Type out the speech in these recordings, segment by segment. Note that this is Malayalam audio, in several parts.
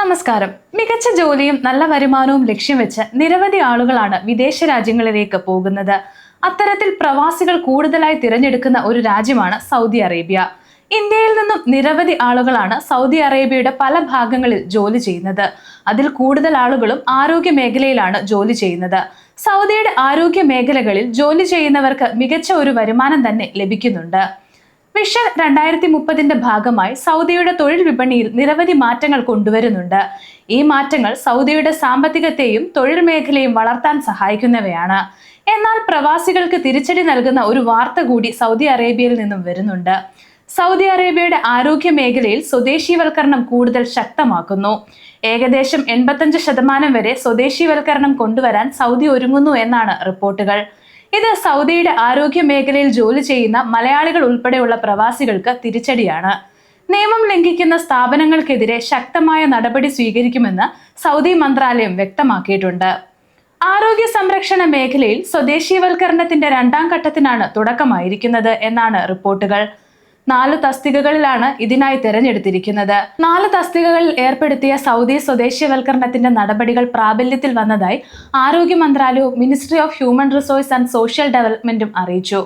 നമസ്കാരം. മികച്ച ജോലിയും നല്ല വരുമാനവും ലക്ഷ്യം വെച്ച് നിരവധി ആളുകളാണ് വിദേശ രാജ്യങ്ങളിലേക്ക് പോകുന്നത്. അത്തരത്തിൽ പ്രവാസികൾ കൂടുതലായി തിരഞ്ഞെടുക്കുന്ന ഒരു രാജ്യമാണ് സൗദി അറേബ്യ. ഇന്ത്യയിൽ നിന്നും നിരവധി ആളുകളാണ് സൗദി അറേബ്യയുടെ പല ഭാഗങ്ങളിൽ ജോലി ചെയ്യുന്നത്. അതിൽ കൂടുതൽ ആളുകളും ആരോഗ്യ മേഖലയിലാണ് ജോലി ചെയ്യുന്നത്. സൗദിയുടെ ആരോഗ്യ മേഖലകളിൽ ജോലി ചെയ്യുന്നവർക്ക് മികച്ച ഒരു വരുമാനം തന്നെ ലഭിക്കുന്നുണ്ട്. വിഷൻ 2030 ഭാഗമായി സൗദിയുടെ തൊഴിൽ വിപണിയിൽ നിരവധി മാറ്റങ്ങൾ കൊണ്ടുവരുന്നുണ്ട്. ഈ മാറ്റങ്ങൾ സൗദിയുടെ സാമ്പത്തികത്തെയും തൊഴിൽ മേഖലയും വളർത്താൻ സഹായിക്കുന്നവയാണ്. എന്നാൽ പ്രവാസികൾക്ക് തിരിച്ചടി നൽകുന്ന ഒരു വാർത്ത കൂടി സൗദി അറേബ്യയിൽ നിന്നും വരുന്നുണ്ട്. സൗദി അറേബ്യയുടെ ആരോഗ്യ മേഖലയിൽ സ്വദേശീവൽക്കരണം കൂടുതൽ ശക്തമാക്കുന്നു. ഏകദേശം 85% വരെ സ്വദേശീവൽക്കരണം കൊണ്ടുവരാൻ സൗദി ഒരുങ്ങുന്നു എന്നാണ് റിപ്പോർട്ടുകൾ. ഇത് സൗദിയുടെ ആരോഗ്യ മേഖലയിൽ ജോലി ചെയ്യുന്ന മലയാളികൾ ഉൾപ്പെടെയുള്ള പ്രവാസികൾക്ക് തിരിച്ചടിയാണ്. നിയമം ലംഘിക്കുന്ന സ്ഥാപനങ്ങൾക്കെതിരെ ശക്തമായ നടപടി സ്വീകരിക്കുമെന്ന് സൗദി മന്ത്രാലയം വ്യക്തമാക്കിയിട്ടുണ്ട്. ആരോഗ്യ സംരക്ഷണ മേഖലയിൽ സ്വദേശീവൽക്കരണത്തിന്റെ 2ാം ഘട്ടത്തിനാണ് തുടക്കമായിരിക്കുന്നത് എന്നാണ് റിപ്പോർട്ടുകൾ. 4 തസ്തികകളിലാണ് ഇതിനായി തെരഞ്ഞെടുത്തിരിക്കുന്നത്. 4 തസ്തികകളിൽ ഏർപ്പെടുത്തിയ സൗദി സ്വദേശീവൽക്കരണത്തിന്റെ നടപടികൾ പ്രാബല്യത്തിൽ വന്നതായി ആരോഗ്യ മന്ത്രാലയവും ministry of human resource and social ഡെവലപ്മെന്റും അറിയിച്ചു.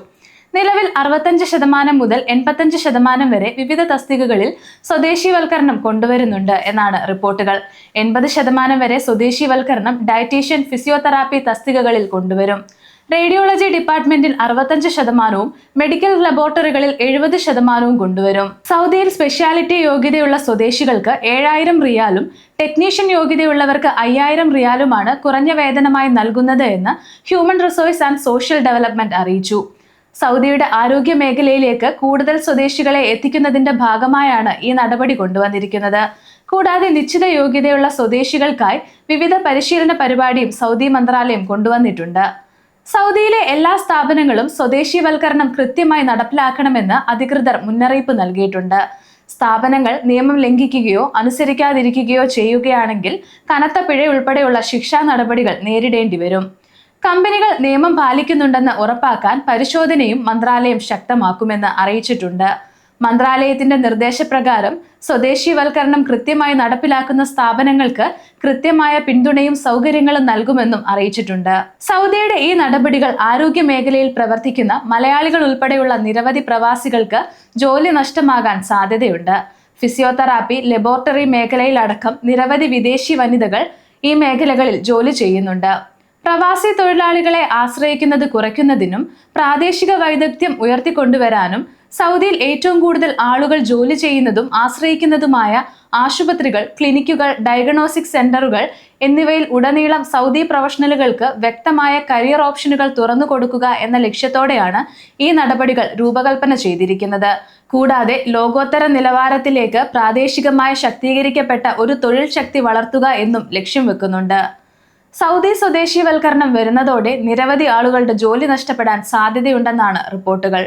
നിലവിൽ 65% മുതൽ 85% വരെ വിവിധ തസ്തികകളിൽ സ്വദേശീവൽക്കരണം കൊണ്ടുവരുന്നുണ്ട് എന്നാണ് റിപ്പോർട്ടുകൾ. 80% വരെ സ്വദേശീവൽക്കരണം ഡയറ്റീഷ്യൻ, ഫിസിയോതെറാപ്പി തസ്തികകളിൽ കൊണ്ടുവരും. റേഡിയോളജി ഡിപ്പാർട്ട്മെന്റിൽ 65%, മെഡിക്കൽ ലബോറട്ടറികളിൽ 70% കൊണ്ടുവരും. സൗദിയിൽ സ്പെഷ്യാലിറ്റി യോഗ്യതയുള്ള സ്വദേശികൾക്ക് 7000 റിയാലും ടെക്നീഷ്യൻ യോഗ്യതയുള്ളവർക്ക് 5000 റിയാലുമാണ് കുറഞ്ഞ വേതനമായി നൽകുന്നത് എന്ന് human resource and social development അറിയിച്ചു. സൗദിയുടെ ആരോഗ്യ മേഖലയിലേക്ക് കൂടുതൽ സ്വദേശികളെ എത്തിക്കുന്നതിന്റെ ഭാഗമായാണ് ഈ നടപടി കൊണ്ടുവന്നിരിക്കുന്നത്. കൂടാതെ നിശ്ചിത യോഗ്യതയുള്ള സ്വദേശികൾക്കായി വിവിധ പരിശീലന പരിപാടിയും സൗദി മന്ത്രാലയം കൊണ്ടുവന്നിട്ടുണ്ട്. സൗദിയിലെ എല്ലാ സ്ഥാപനങ്ങളും സ്വദേശീവൽക്കരണം കൃത്യമായി നടപ്പിലാക്കണമെന്ന് അധികൃതർ മുന്നറിയിപ്പ് നൽകിയിട്ടുണ്ട്. സ്ഥാപനങ്ങൾ നിയമം ലംഘിക്കുകയോ അനുസരിക്കാതിരിക്കുകയോ ചെയ്യുകയാണെങ്കിൽ കനത്ത പിഴ ഉൾപ്പെടെയുള്ള ശിക്ഷാ നടപടികൾ നേരിടേണ്ടി വരും. കമ്പനികൾ നിയമം പാലിക്കുന്നുണ്ടെന്ന് ഉറപ്പാക്കാൻ പരിശോധനയും മന്ത്രാലയം ശക്തമാക്കുമെന്ന് അറിയിച്ചിട്ടുണ്ട്. മന്ത്രാലയത്തിന്റെ നിർദ്ദേശപ്രകാരം സ്വദേശീവൽക്കരണം കൃത്യമായി നടപ്പിലാക്കുന്ന സ്ഥാപനങ്ങൾക്ക് കൃത്യമായ പിന്തുണയും സൗകര്യങ്ങളും നൽകുമെന്നും അറിയിച്ചിട്ടുണ്ട്. സൗദിയുടെ ഈ നടപടികൾ ആരോഗ്യ മേഖലയിൽ പ്രവർത്തിക്കുന്ന മലയാളികൾ ഉൾപ്പെടെയുള്ള നിരവധി പ്രവാസികൾക്ക് ജോലി നഷ്ടമാകാൻ സാധ്യതയുണ്ട്. ഫിസിയോതെറാപ്പി, ലബോറട്ടറി മേഖലയിലടക്കം നിരവധി വിദേശി വനിതകൾ ഈ മേഖലകളിൽ ജോലി ചെയ്യുന്നുണ്ട്. പ്രവാസി തൊഴിലാളികളെ ആശ്രയിക്കുന്നത് കുറയ്ക്കുന്നതിനും പ്രാദേശിക വൈദഗ്ധ്യം ഉയർത്തിക്കൊണ്ടുവരാനും സൗദിയിൽ ഏറ്റവും കൂടുതൽ ആളുകൾ ജോലി ചെയ്യുന്നതും ആശ്രയിക്കുന്നതുമായ ആശുപത്രികൾ, ക്ലിനിക്കുകൾ, ഡയഗ്നോസ്റ്റിക് സെന്ററുകൾ എന്നിവയിൽ ഉടനീളം സൗദി പ്രൊഫഷണലുകൾക്ക് വ്യക്തമായ കരിയർ ഓപ്ഷനുകൾ തുറന്നു കൊടുക്കുക എന്ന ലക്ഷ്യത്തോടെയാണ് ഈ നടപടികൾ രൂപകൽപ്പന ചെയ്തിരിക്കുന്നത്. കൂടാതെ ലോകോത്തര നിലവാരത്തിലേക്ക് പ്രാദേശികമായി ശാക്തീകരിക്കപ്പെട്ട ഒരു തൊഴിൽ ശക്തി വളർത്തുക എന്നും ലക്ഷ്യം വെക്കുന്നുണ്ട്. സൗദി സ്വദേശീവൽക്കരണം വരുന്നതോടെ നിരവധി ആളുകളുടെ ജോലി നഷ്ടപ്പെടാൻ സാധ്യതയുണ്ടെന്നാണ് റിപ്പോർട്ടുകൾ.